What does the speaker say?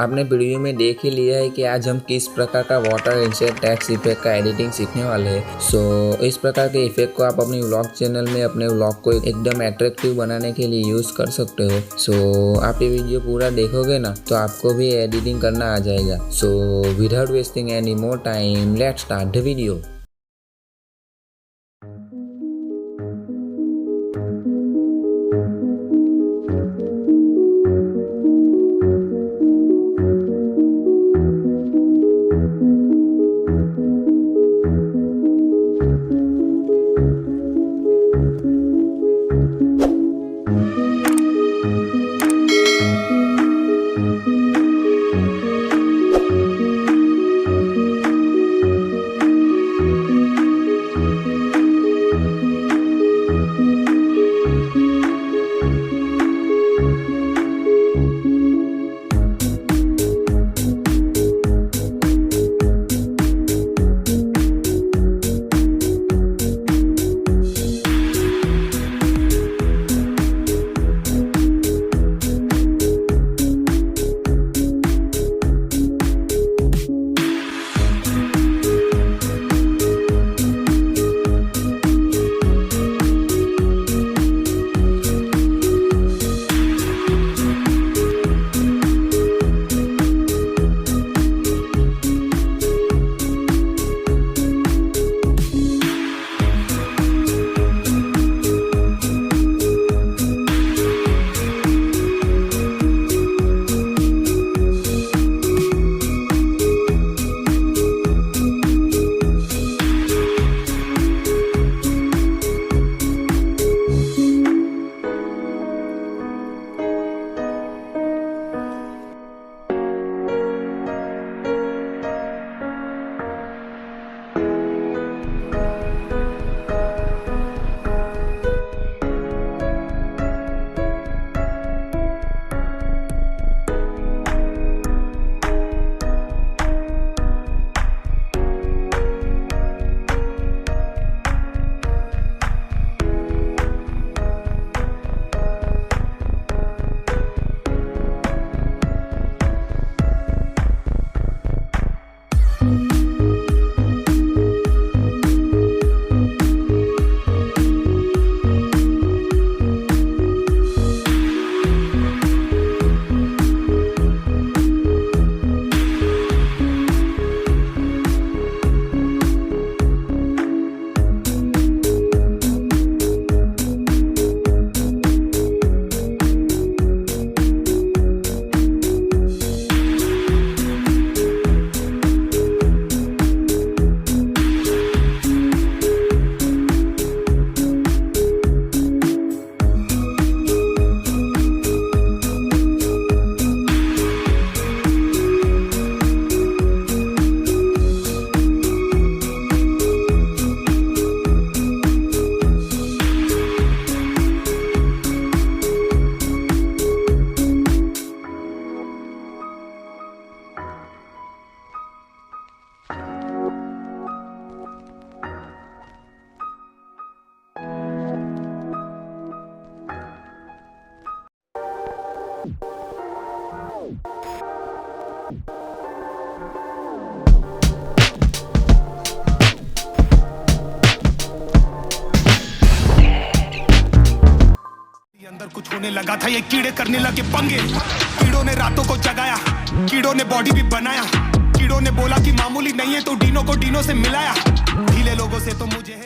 आपने वीडियो में देख ही लिया है कि आज हम किस प्रकार का वाटर इंसेट टेक्स्ट इफेक्ट का एडिटिंग सीखने वाले हैं। इस प्रकार के इफेक्ट को आप अपनी व्लॉग चैनल में अपने व्लॉग को एकदम अट्रैक्टिव बनाने के लिए यूज कर सकते हो। आप ये वीडियो पूरा देखोगे ना तो आपको भी एडिटिंग करना आ जाएगा। Without wasting any more time, let's start the video. अंदर कुछ होने लगा था, ये कीड़े करने लगे पंगे। कीड़ों ने रातों को जगाया, कीड़ों ने बॉडी भी बनाया। कीड़ों ने बोला कि मामूली नहीं है तो डीनो को डीनो से मिलाया। ढीले लोगों से तो मुझे है